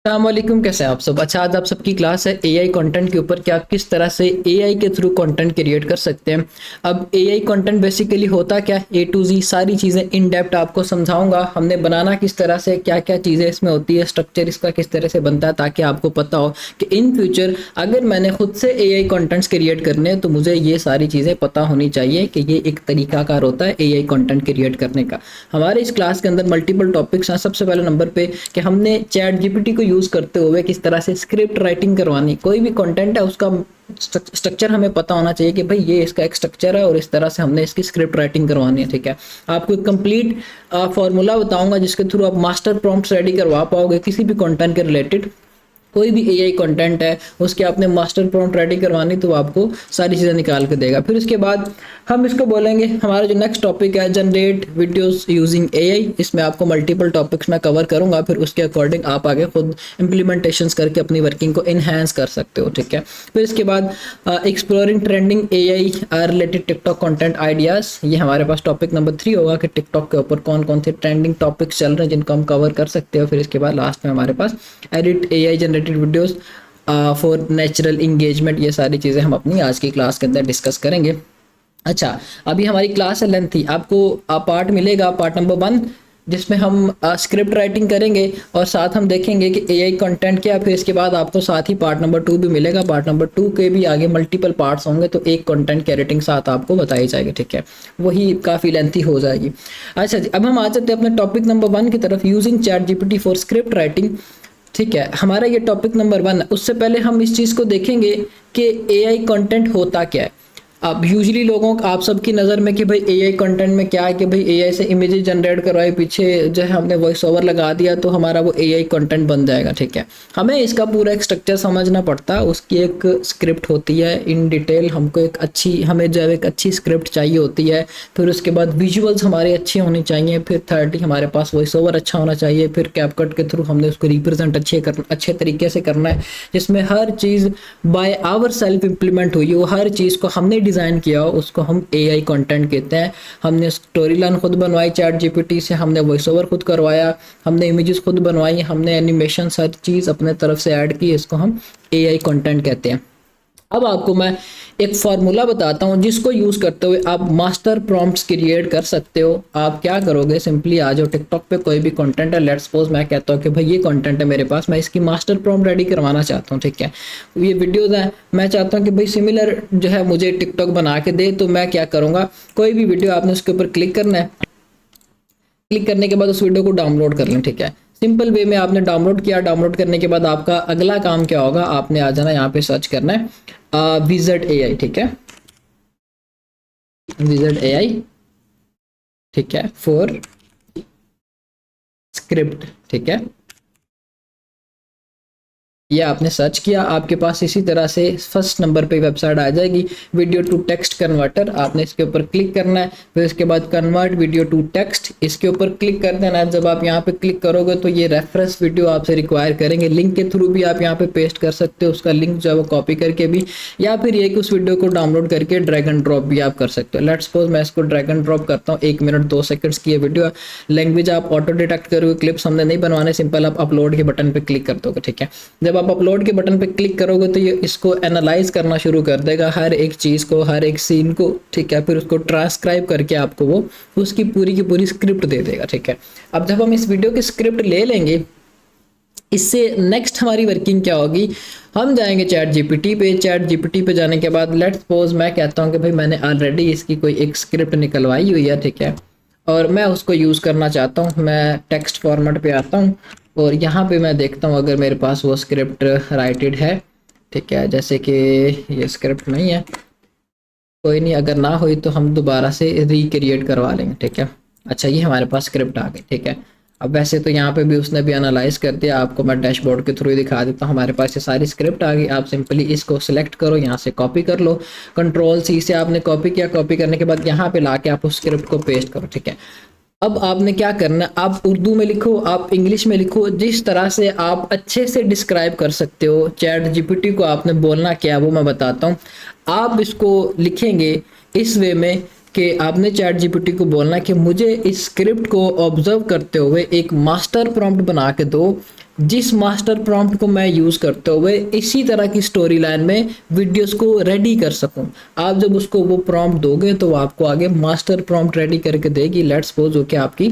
अस्सलामुअलैकुम, कैसे हैं आप सब। अच्छा, आज आप सबकी क्लास है एआई कंटेंट के ऊपर कि आप किस तरह से एआई के थ्रू कंटेंट क्रिएट कर सकते हैं। अब एआई कंटेंट बेसिकली होता क्या है, ए टू जी सारी चीज़ें इन डेप्थ आपको समझाऊंगा। हमने बनाना किस तरह से, क्या क्या चीज़ें इसमें होती है, स्ट्रक्चर इसका किस तरह से बनता है, ताकि आपको पता हो कि इन फ्यूचर अगर मैंने खुद से एआई कंटेंट्स क्रिएट करने हैं तो मुझे ये सारी चीज़ें पता होनी चाहिए कि ये एक तरीकाकार होता है एआई कंटेंट क्रिएट करने का। हमारे इस क्लास के अंदर मल्टीपल टॉपिक्स हैं। सबसे पहले नंबर पे कि हमने चैट जीपीटी को यूज़ करते हुए किस तरह से स्क्रिप्ट राइटिंग करवानी, कोई भी कंटेंट है उसका स्ट्रक्चर हमें पता होना चाहिए कि भाई ये इसका एक स्ट्रक्चर है और इस तरह से हमने इसकी स्क्रिप्ट राइटिंग करवानी है। ठीक है, आपको एक कंप्लीट फॉर्मूला बताऊंगा जिसके थ्रू आप मास्टर प्रॉम्प्ट्स रेडी करवा पाओगे किसी भी कंटेंट के रिलेटेड। कोई भी एआई कंटेंट है उसके आपने मास्टर प्रॉम्प्ट रेडी करवानी तो आपको सारी चीज़ें निकाल के देगा। फिर उसके बाद हम इसको बोलेंगे, हमारा जो नेक्स्ट टॉपिक है जनरेट वीडियोस यूजिंग एआई। इसमें आपको मल्टीपल टॉपिक्स मैं कवर करूंगा, फिर उसके अकॉर्डिंग आप आगे खुद इम्प्लीमेंटेशंस करके अपनी वर्किंग को इन्हेंस कर सकते हो। ठीक है, फिर इसके बाद exploring trending AI related TikTok content ideas, ये हमारे पास टॉपिक नंबर 3 होगा कि टिकटॉक के ऊपर कौन कौन से ट्रेंडिंग टॉपिक्स चल रहे हैं जिनको हम कवर कर सकते हो। फिर इसके बाद लास्ट में हमारे पास edit AI generated videos for natural engagement. ये सारी चीज़ें हम अपनी आज की क्लास के अंदर डिस्कस करेंगे। अच्छा, अभी हमारी क्लास है लेंथी, आपको पार्ट मिलेगा पार्ट नंबर 1 जिसमें हम स्क्रिप्ट राइटिंग करेंगे और साथ हम देखेंगे कि एआई कंटेंट क्या। फिर इसके बाद आपको साथ ही पार्ट नंबर 2 भी मिलेगा। पार्ट नंबर 2 के भी आगे मल्टीपल पार्ट्स होंगे तो एक कंटेंट की एडिटिंग साथ आपको बताई जाएगी। ठीक है, वही काफ़ी लेंथी हो जाएगी। अच्छा जी, अब हम आ जाते हैं अपने टॉपिक नंबर 1 की तरफ, using chat GPT for script writing. ठीक है, हमारा ये टॉपिक नंबर 1 है। उससे पहले हम इस चीज़ को देखेंगे कि एआई कंटेंट होता क्या है। अब यूजुअली लोगों को, आप सबकी नज़र में कि भाई एआई कंटेंट में क्या है कि भाई एआई से इमेजेस जनरेट करवाए, पीछे जो है हमने वॉइस ओवर लगा दिया तो हमारा वो एआई कंटेंट बन जाएगा। ठीक है, हमें इसका पूरा एक स्ट्रक्चर समझना पड़ता है, उसकी एक स्क्रिप्ट होती है इन डिटेल। हमको एक अच्छी, हमें जो है एक अच्छी स्क्रिप्ट चाहिए होती है। फिर उसके बाद विजुअल्स हमारे अच्छे होने चाहिए। फिर 30 हमारे पास वॉइस ओवर अच्छा होना चाहिए। फिर कैपकट के थ्रू हमने उसको रिप्रेजेंट अच्छे तरीके से करना है जिसमें हर चीज़ बाय आवर सेल्फ इम्प्लीमेंट हुई हो, हर चीज़ को हमने डिज़ाइन किया हो, उसको हम एआई कंटेंट कहते हैं। हमने स्टोरी लाइन खुद बनवाई चैट जीपीटी से, हमने वॉइस ओवर खुद करवाया, हमने इमेजेस खुद बनवाई, हमने एनिमेशन हर चीज़ अपने तरफ से ऐड की, इसको हम एआई कंटेंट कहते हैं। अब आपको मैं एक फार्मूला बताता हूँ जिसको यूज़ करते हुए आप मास्टर प्रॉम्प्ट्स क्रिएट कर सकते हो। आप क्या करोगे, सिंपली आ जाओ टिकटॉक पे, कोई भी कंटेंट है, लेट्स सपोज मैं कहता हूँ कि भाई ये कंटेंट है मेरे पास, मैं इसकी मास्टर प्रॉम्प्ट रेडी करवाना चाहता हूँ। ठीक है, ये वीडियोज़ हैं, मैं चाहता हूँ कि भाई सिमिलर जो है मुझे टिकटॉक बना के दे। तो मैं क्या करूँगा, कोई भी वीडियो आपने उसके ऊपर क्लिक करना है, क्लिक करने के बाद उस वीडियो को डाउनलोड कर लें। ठीक है, सिंपल वे में आपने डाउनलोड किया। डाउनलोड करने के बाद आपका अगला काम क्या होगा, आपने आ जाना यहाँ पे सर्च करना है विज़र्ड एआई। ठीक है, विज़र्ड एआई, ठीक है, फॉर स्क्रिप्ट। ठीक है, ये आपने सर्च किया, आपके पास इसी तरह से फर्स्ट नंबर पे वेबसाइट आ जाएगी, वीडियो टू टेक्स्ट कन्वर्टर। आपने इसके ऊपर क्लिक करना है, फिर इसके बाद कन्वर्ट वीडियो टू टेक्स्ट, इसके ऊपर क्लिक कर देना है। जब आप यहाँ पे क्लिक करोगे तो ये रेफरेंस वीडियो आपसे रिक्वायर करेंगे। लिंक के थ्रू भी आप यहाँ पे पेस्ट कर सकते हो, उसका लिंक जो है वो कॉपी करके भी, या फिर ये कि उस वीडियो को डाउनलोड करके ड्रैग एंड ड्रॉप भी आप कर सकते हो। लेट्स सपोज मैं इसको ड्रैग एंड ड्रॉप करता हूँ, 1 मिनट 2 सेकंड्स की ये वीडियो। लैंग्वेज आप ऑटो डिटेक्ट करोगे, क्लिप्स हमने नहीं बनवाने, सिंपल आप अपलोड के बटन पे क्लिक कर दोगे। ठीक है, जब आप अपलोड के बटन पे क्लिक करोगे तो ये इसको एनालाइज करना शुरू कर देगा, हर एक चीज़ को, हर एक सीन को। ठीक है, फिर उसको ट्रांसक्राइब करके आपको वो उसकी पूरी की पूरी स्क्रिप्ट दे देगा। ठीक है, अब जब हम इस वीडियो की स्क्रिप्ट ले लेंगे, इससे नेक्स्ट हमारी वर्किंग क्या होगी, हम जाएंगे चैट जीपीटी पे। चैट जीपीटी पे जाने के बाद लेट्स सपोज मैं कहता हूँ कि भाई मैंने ऑलरेडी इसकी कोई एक स्क्रिप्ट निकलवाई हुई है। ठीक है, और मैं उसको यूज़ करना चाहता हूँ। मैं टेक्स्ट फॉर्मेट पे आता हूँ और यहाँ पे मैं देखता हूँ अगर मेरे पास वो स्क्रिप्ट राइटेड है। ठीक है, जैसे कि ये स्क्रिप्ट नहीं है, कोई नहीं, अगर ना हुई तो हम दोबारा से रिक्रिएट करवा लेंगे। ठीक है, अच्छा ये हमारे पास स्क्रिप्ट आ गई। ठीक है, अब वैसे तो यहाँ पे भी उसने भी एनालाइज कर दिया, आपको मैं डैशबोर्ड के थ्रू ही दिखा देता हूँ। हमारे पास ये सारी स्क्रिप्ट आ गई। आप सिंपली इसको सिलेक्ट करो, यहाँ से कॉपी कर लो, कंट्रोल सी से आपने कॉपी किया। कॉपी करने के बाद यहाँ पे लाके आप उस स्क्रिप्ट को पेस्ट करो। ठीक है, अब आपने क्या करना, आप उर्दू में लिखो, आप इंग्लिश में लिखो, जिस तरह से आप अच्छे से डिस्क्राइब कर सकते हो। चैट जीपीटी को आपने बोलना क्या है वो मैं बताता हूँ। आप इसको लिखेंगे इस वे में कि आपने चैट जीपीटी को बोलना कि मुझे इस स्क्रिप्ट को ऑब्जर्व करते हुए एक मास्टर प्रॉम्प्ट बना के दो, जिस मास्टर प्रॉम्प्ट को मैं यूज़ करते हुए इसी तरह की स्टोरी लाइन में वीडियोस को रेडी कर सकूं। आप जब उसको वो प्रॉम्प्ट दोगे तो वो आपको आगे मास्टर प्रॉम्प्ट रेडी करके देगी। लेट्स सपोज हो कि आपके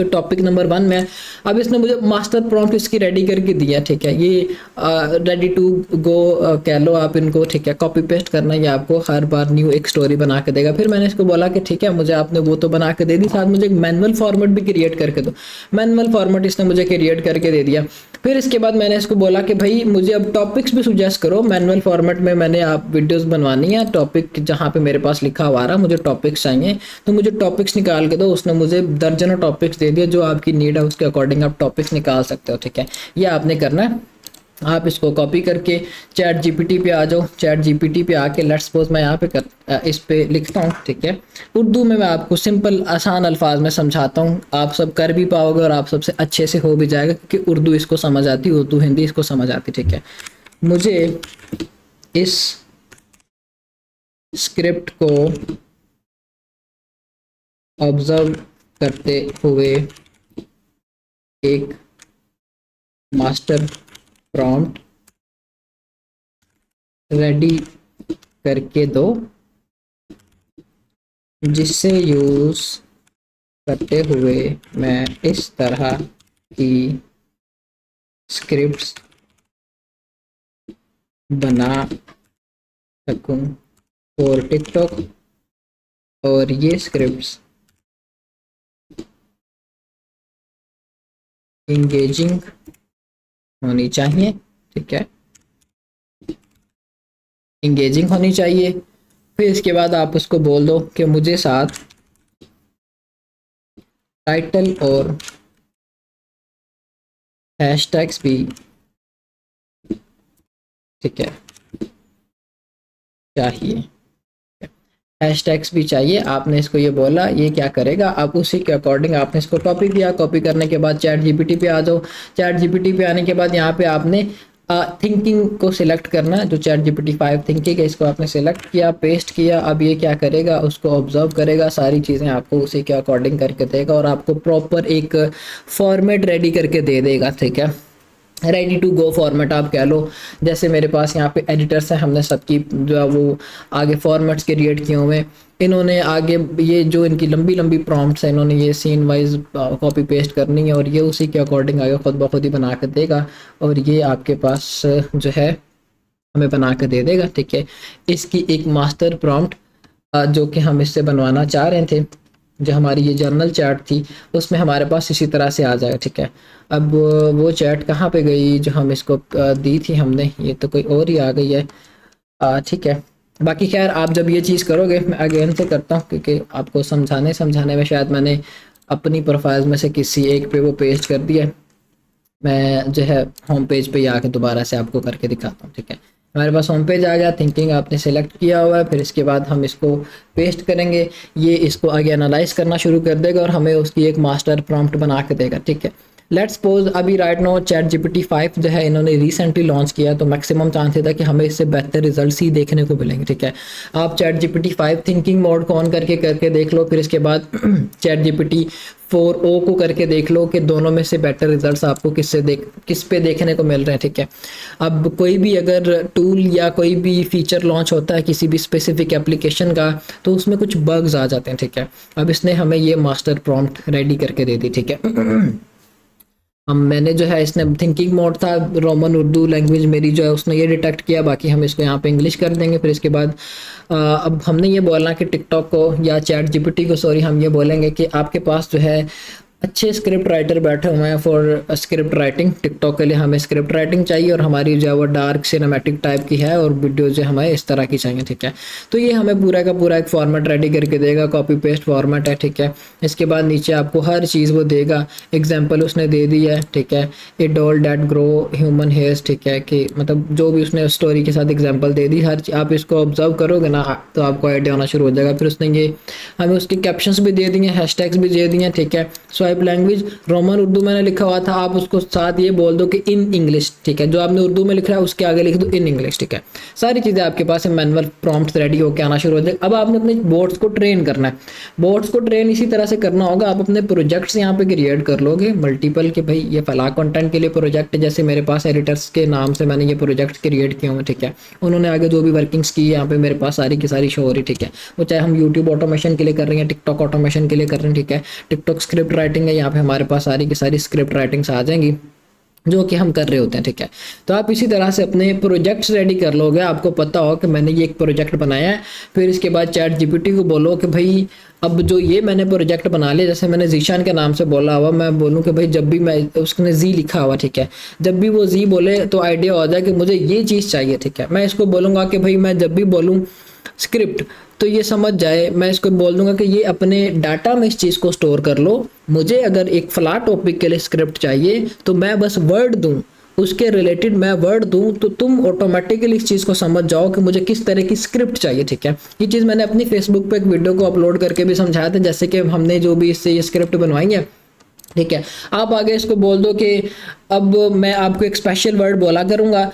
टॉपिक नंबर 1 में अब इसने मुझे मास्टर प्रॉम्प्ट इसकी रेडी करके दिया, ठीक है। ये रेडी टू गो कह लो आप इनको, ठीक है। कॉपी पेस्ट करना, ये आपको हर बार न्यू एक स्टोरी बना के देगा। फिर मैंने इसको बोला कि ठीक है, मुझे आपने वो तो बना के दे दी, साथ मुझे एक मैनुअल फॉर्मेट भी क्रिएट करके दो। मैनुअल फॉर्मेट इसने मुझे क्रिएट करके दे दिया। फिर इसके बाद मैंने इसको बोला कि भाई मुझे अब टॉपिक्स भी सुजेस्ट करो। मैनुअल फॉर्मेट में मैंने आप वीडियोस बनवानी है, टॉपिक जहाँ पे मेरे पास लिखा हुआ रहा मुझे टॉपिक्स चाहिए, तो मुझे टॉपिक्स निकाल के दो। उसने मुझे दर्जनों टॉपिक्स दे दिए, जो आपकी नीड है उसके अकॉर्डिंग आप टॉपिक्स निकाल सकते हो, ठीक है। ये आपने करना है। आप इसको कॉपी करके चैट जीपीटी पे आ जाओ। चैट जीपीटी पे आके लेट्स सपोज मैं यहाँ पे इस पे लिखता हूँ, ठीक है। उर्दू में मैं आपको सिंपल आसान अल्फाज में समझाता हूँ, आप सब कर भी पाओगे और आप सबसे अच्छे से हो भी जाएगा, क्योंकि उर्दू इसको समझ आती, उर्दू हिंदी इसको समझ आती, ठीक है। मुझे इस स्क्रिप्ट को ऑब्जर्व करते हुए एक मास्टर प्रॉम्प्ट रेडी करके दो, जिससे यूज करते हुए मैं इस तरह की स्क्रिप्ट्स बना सकूं फॉर टिकटॉक, और ये स्क्रिप्ट्स इंगेजिंग होनी चाहिए, ठीक है। इंगेजिंग होनी चाहिए। फिर इसके बाद आप उसको बोल दो कि मुझे साथ टाइटल और हैशटैग्स भी, ठीक है, चाहिए। हैशटैग्स भी चाहिए। आपने इसको ये बोला, ये क्या करेगा, आप उसी के अकॉर्डिंग आपने इसको कॉपी किया। कॉपी करने के बाद चैट जीपीटी पे आ जाओ। चैट जीपीटी पे आने के बाद यहाँ पे आपने थिंकिंग को सिलेक्ट करना है, जो चैट जीपीटी 5 थिंकिंग है, इसको आपने सिलेक्ट किया, पेस्ट किया। अब ये क्या करेगा, उसको ऑब्जर्व करेगा, सारी चीज़ें आपको उसी के अकॉर्डिंग करके देगा और आपको प्रॉपर एक फॉर्मेट रेडी करके दे देगा, ठीक है। रेडी टू गो फॉर्मेट आप कह लो। जैसे मेरे पास यहाँ पे एडिटर्स हैं, हमने सबकी जो है वो आगे फॉर्मेट्स क्रिएट किए हुए। इन्होंने आगे ये जो इनकी लंबी लंबी प्रॉम्प्ट्स हैं, इन्होंने ये सीन वाइज कॉपी पेस्ट करनी है और ये उसी के अकॉर्डिंग आगे खुद ब खुद ही बना कर देगा और ये आपके पास जो है हमें बना कर दे देगा, ठीक है। इसकी एक मास्टर प्रॉम्प्ट जो कि हम इससे बनवाना चाह रहे थे, जो हमारी ये जर्नल चैट थी, उसमें हमारे पास इसी तरह से आ जाएगा, ठीक है। अब वो चैट कहाँ पे गई जो हम इसको दी थी हमने, ये तो कोई और ही आ गई है, ठीक है। बाकी खैर आप जब ये चीज़ करोगे, मैं अगेन से करता हूँ क्योंकि आपको समझाने में शायद मैंने अपनी प्रोफाइल में से किसी एक पे वो पेस्ट कर दिया। मैं जो है होम पेज पे ही आके दोबारा से आपको करके दिखाता हूँ, ठीक है। हमारे पास होम पेज आ गया, थिंकिंग आपने सेलेक्ट किया हुआ है। फिर इसके बाद हम इसको पेस्ट करेंगे, ये इसको आगे एनालाइज करना शुरू कर देगा और हमें उसकी एक मास्टर प्रॉम्प्ट बना के देगा, ठीक है। लेट्स सपोज अभी राइट नो चैट जीपीटी 5 जो है इन्होंने रिसेंटली लॉन्च किया, तो मैक्सिमम चांसेस है कि हमें इससे बेहतर रिजल्ट्स ही देखने को मिलेंगे, ठीक है। आप चैट जीपीटी 5 थिंकिंग मोड को ऑन करके देख लो। फिर इसके बाद चैट जीपीटी 4o को करके देख लो कि दोनों में से बेटर रिजल्ट्स आपको किस पे देखने को मिल रहे हैं, ठीक है। अब कोई भी अगर टूल या कोई भी फीचर लॉन्च होता है किसी भी स्पेसिफिक एप्लीकेशन का, तो उसमें कुछ बग्स आ जाते हैं, ठीक है। अब इसने हमें ये मास्टर प्रॉम्प्ट रेडी करके दे दी, ठीक है। हम मैंने जो है इसने थिंकिंग मोड था, रोमन उर्दू लैंग्वेज मेरी जो है उसने ये डिटेक्ट किया, बाकी हम इसको यहाँ पे इंग्लिश कर देंगे। फिर इसके बाद अब हमने ये बोलना कि टिकटॉक को या चैट जीपीटी को सॉरी हम ये बोलेंगे कि आपके पास जो है अच्छे स्क्रिप्ट राइटर बैठे हुए हैं फॉर स्क्रिप्ट राइटिंग। टिकटॉक के लिए हमें स्क्रिप्ट राइटिंग चाहिए और हमारी जो है वो डार्क सिनेमैटिक टाइप की है और वीडियो जो हमें इस तरह की चाहिए, ठीक है। तो ये हमें पूरा का पूरा एक फॉर्मेट रेडी करके देगा, कॉपी पेस्ट फॉर्मेट है, ठीक है। इसके बाद नीचे आपको हर चीज़ वो देगा, एग्जाम्पल उसने दे दी है, ठीक है। ए doll that grow human hairs, ठीक है, कि मतलब जो भी उसने स्टोरी के साथ एग्जाम्पल दे दी, हर आप इसको ऑब्जर्व करोगे ना तो आपको आइडिया होना शुरू हो जाएगा। फिर उसने ये हमें उसके कैप्शंस भी दे दिए, हैशटैग्स भी दे दिए, ठीक है। So type language, Roman Urdu मैंने लिखा हुआ था, आप उसको साथ ये बोल दो कि इन इंग्लिश, ठीक है। जो आपने उर्दू में लिख रहा है उसके आगे लिख दो इन इंग्लिश, ठीक है। सारी चीज़ें आपके पास मैनुअल प्रॉम्प्ट्स रेडी होकर आना शुरू हो जाए। अब आपने अपने बोट्स को ट्रेन करना है। बोट्स को ट्रेन इसी तरह से करना होगा, आप अपने प्रोजेक्ट्स यहाँ पे क्रिएट कर लोगे मल्टीपल के भाई ये फला कंटेंट के लिए प्रोजेक्ट, जैसे मेरे पास एडिटर्स के नाम से मैंने ये प्रोजेक्ट क्रिएट किए हुए, ठीक है। उन्होंने आगे जो भी वर्किंग्स की यहाँ पे मेरे पास सारी की सारी शो हो रही, ठीक है। वो चाहे हम यूट्यूब ऑटोमेशन के लिए कर रहे हैं, टिकटॉक ऑटोमेशन के लिए कर रहे हैं, ठीक है। टिकटॉक स्क्रिप्ट राइटिंग है, यहाँ पे हमारे पास सारी की सारी स्क्रिप्ट राइटिंग्स आ जाएंगी जो कि हम कर रहे होते हैं, ठीक है। तो आप इसी तरह से अपने प्रोजेक्ट्स रेडी कर लोगे। आपको पता हो कि मैंने ये एक प्रोजेक्ट बनाया है, फिर इसके बाद चैट जीपीटी को बोलो कि भाई अब जो ये मैंने प्रोजेक्ट बना लिया, जैसे मैंने जीशान के नाम से बोला हुआ, मैं बोलूँ कि भाई जब भी मैं, उसने जी लिखा हुआ, ठीक है, जब भी वो जी बोले तो आइडिया हो जाए कि मुझे ये चीज़ चाहिए, ठीक है। मैं इसको बोलूँगा कि भाई मैं जब भी बोलूँ स्क्रिप्ट तो ये समझ जाए, मैं इसको बोल दूंगा कि ये अपने डाटा में इस चीज़ को स्टोर कर लो। मुझे अगर एक फला टॉपिक के लिए स्क्रिप्ट चाहिए तो मैं बस वर्ड दूं, उसके रिलेटेड मैं वर्ड दूं तो तुम ऑटोमेटिकली इस चीज़ को समझ जाओ कि मुझे किस तरह की स्क्रिप्ट चाहिए, ठीक है। ये चीज़ मैंने अपनी फेसबुक पे एक वीडियो को अपलोड करके भी समझाया था, जैसे कि हमने जो भी इससे ये स्क्रिप्ट बनवाई है, ठीक है। आप आगे इसको बोल दो कि अब मैं आपको एक स्पेशल वर्ड बोला करूँगा,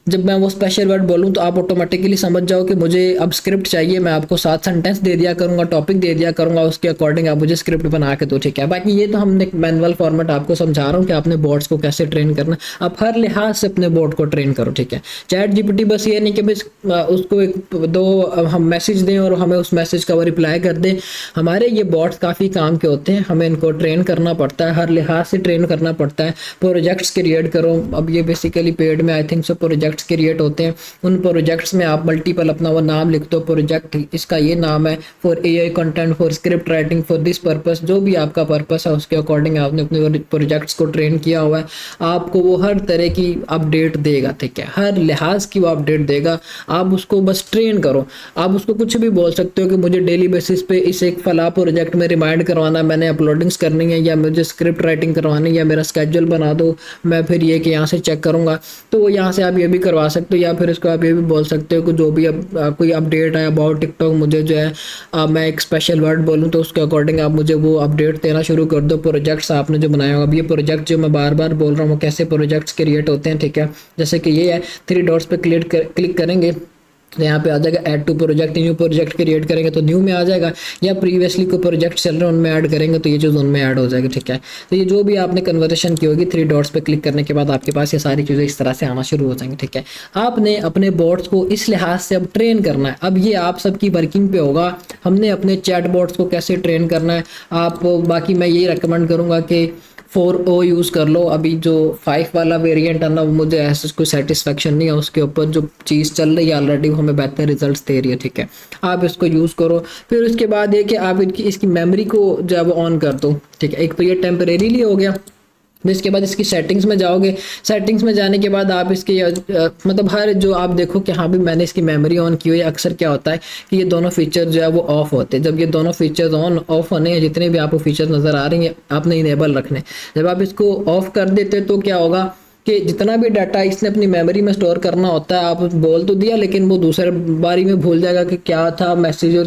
जब मैं वो स्पेशल वर्ड बोलूँ तो आप ऑटोमेटिकली समझ जाओ कि मुझे अब स्क्रिप्ट चाहिए। मैं आपको 7 सेंटेंस दे दिया करूँगा, टॉपिक दे दिया करूँगा, उसके अकॉर्डिंग आप मुझे स्क्रिप्ट बना के दो, ठीक है। बाकी ये तो हमने मैनुअल फॉर्मेट आपको समझा रहा हूँ कि आपने बोर्ड्स को कैसे ट्रेन करना। आप हर लिहाज से अपने बोर्ड को ट्रेन करो, ठीक है। चैट जीपीटी बस ये नहीं कि बस उसको एक दो हम मैसेज दें और हमें उस मैसेज का वो रिप्लाई कर दे। हमारे ये बोर्ड्स काफ़ी काम के होते हैं, हमें इनको ट्रेन करना पड़ता है, हर लिहाज से ट्रेन करना पड़ता है। प्रोजेक्ट्स क्रिएट करो, अब ये बेसिकली पेड में I think so projects create होते हैं। उन प्रोजेक्ट्स में आप मल्टीपल अपना वो नाम लिख दो, प्रोजेक्ट इसका ये नाम है for AI content, for script writing, for this purpose, जो भी आपका पर्पस है उसके अकॉर्डिंग आपने अपने प्रोजेक्ट्स को ट्रेन किया हुआ है। आपको वो हर तरह की अपडेट देगा, ठीक है, हर लिहाज की वो अपडेट देगा। आप उसको बस ट्रेन करो। आप उसको कुछ भी बोल सकते हो कि मुझे डेली बेसिस पे इस एक फला प्रोजेक्ट में रिमाइंड करवाना, मैंने अपलोडिंग्स करनी है, या मुझे स्क्रिप्ट राइटिंग करवानी है, या मेरा स्केड्यूल बना दो, मैं फिर ये कि यहाँ से चेक करूँगा। तो वो यहाँ से आप ये भी करवा सकते हो, या फिर इसको आप ये भी बोल सकते हो कि जो भी अब कोई अपडेट है अबाउट टिकटॉक, मुझे जो है मैं एक स्पेशल वर्ड बोलूँ तो उसके अकॉर्डिंग आप मुझे वो अपडेट देना शुरू कर दो। प्रोजेक्ट्स आपने जो बनाया होगा, अब ये प्रोजेक्ट जो मैं बार बार बोल रहा हूँ वो कैसे प्रोजेक्ट्स क्रिएट होते हैं, ठीक है। जैसे कि ये है, 3 डॉट्स पे क्लिक करेंगे तो यहाँ पे आ जाएगा add to project, new project create करेंगे तो न्यू में आ जाएगा, या प्रीवियसली कोई प्रोजेक्ट चल रहे हैं उनमें ऐड करेंगे तो ये चीज़ उनमें ऐड हो जाएगी, ठीक है। तो ये जो भी आपने कन्वर्सेशन की होगी 3 डॉट्स पे क्लिक करने के बाद आपके पास ये सारी चीज़ें इस तरह से आना शुरू हो जाएंगी, ठीक है। आपने अपने बोट्स को इस लिहाज से अब ट्रेन करना है। अब ये आप सबकी वर्किंग पे होगा, हमने अपने चैट बोट्स को कैसे ट्रेन करना है। आप बाकी मैं यही रिकमेंड करूँगा कि 4o यूज़ कर लो। अभी जो 5 वाला वेरिएंट है ना, वो मुझे ऐसा कोई सेटिस्फेक्शन नहीं है उसके ऊपर। जो चीज़ चल रही है ऑलरेडी वो हमें बेहतर रिजल्ट्स दे रही है, ठीक है। आप इसको यूज़ करो। फिर उसके बाद ये कि आप इसकी मेमोरी को जब ऑन कर दो, ठीक है। एक तो ये टेम्परेरीली हो गया। इसके बाद इसकी सेटिंग्स में जाओगे, सेटिंग्स में जाने के बाद आप इसके मतलब हर जो आप देखो कि हाँ भी मैंने इसकी मेमोरी ऑन की हुई है। अक्सर क्या होता है कि ये दोनों फीचर जो है वो ऑफ होते हैं। जब ये दोनों फीचर्स ऑन ऑफ होने हैं, जितने भी आपको फीचर नज़र आ रही हैं आपने इनेबल रखने। जब आप इसको ऑफ कर देते तो क्या होगा कि जितना भी डाटा इसने अपनी मेमोरी में स्टोर करना होता है, आप बोल तो दिया लेकिन वो दूसरे बारी में भूल जाएगा कि क्या था मैसेज और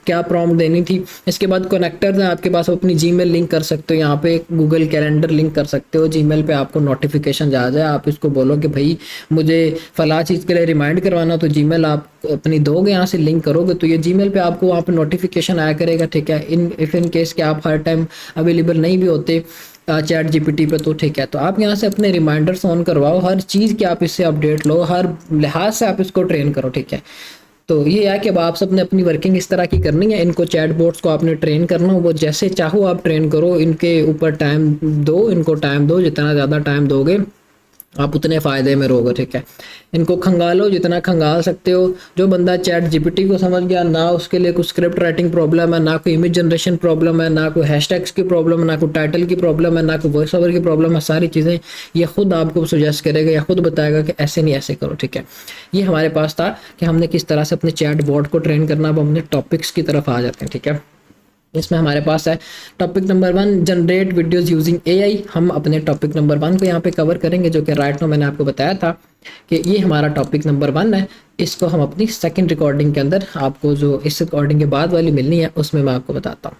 क्या प्रॉम्प्ट देनी थी। इसके बाद कनेक्टर्स हैं आपके पास, अपनी जीमेल लिंक कर सकते हो, यहाँ पे गूगल कैलेंडर लिंक कर सकते हो। जीमेल पे आपको नोटिफिकेशन आ जाए, आप इसको बोलो कि भाई मुझे फला चीज़ के लिए रिमाइंड करवाना, तो जीमेल आप अपनी दोगे, यहाँ से लिंक करोगे तो ये जीमेल पे आपको वहाँ पे नोटिफिकेशन आया करेगा, ठीक है। इन केस के आप हर टाइम अवेलेबल नहीं भी होते चैट जीपीटी पे, तो ठीक है। तो आप यहाँ से अपने रिमाइंडर्स ऑन करवाओ, हर चीज़ की आप इससे अपडेट लो, हर लिहाज से आप इसको ट्रेन करो, ठीक है। तो ये है कि अब आप सबने अपनी वर्किंग इस तरह की करनी है। इनको चैट बोट्स को आपने ट्रेन करना हो, वो जैसे चाहो आप ट्रेन करो। इनके ऊपर टाइम दो, इनको टाइम दो, जितना ज़्यादा टाइम दोगे आप उतने फ़ायदे में रहोगे, ठीक है। इनको खंगालो जितना खंगाल सकते हो। जो बंदा चैट जीपीटी को समझ गया, ना उसके लिए कुछ स्क्रिप्ट राइटिंग प्रॉब्लम है, ना कोई इमेज जनरेशन प्रॉब्लम है, ना कोई हैशटैग्स की प्रॉब्लम है, ना कोई टाइटल की प्रॉब्लम है, ना कोई वॉइस ओवर की प्रॉब्लम है, सारी चीज़ें ये खुद आपको सजेस्ट करेगा या खुद बताएगा कि ऐसे नहीं ऐसे करो, ठीक है। ये हमारे पास था कि हमने किस तरह से अपने चैट बॉट को ट्रेन करना। अब हमने टॉपिक्स की तरफ आ जाते हैं, ठीक है। इसमें हमारे पास है topic number 1, generate videos using AI. हम अपने टॉपिक नंबर 1 को यहाँ पे कवर करेंगे, जो कि राइट नो मैंने आपको बताया था कि ये हमारा टॉपिक नंबर 1 है। इसको हम अपनी सेकंड रिकॉर्डिंग के अंदर, आपको जो इस रिकॉर्डिंग के बाद वाली मिलनी है उसमें मैं आपको बताता हूँ।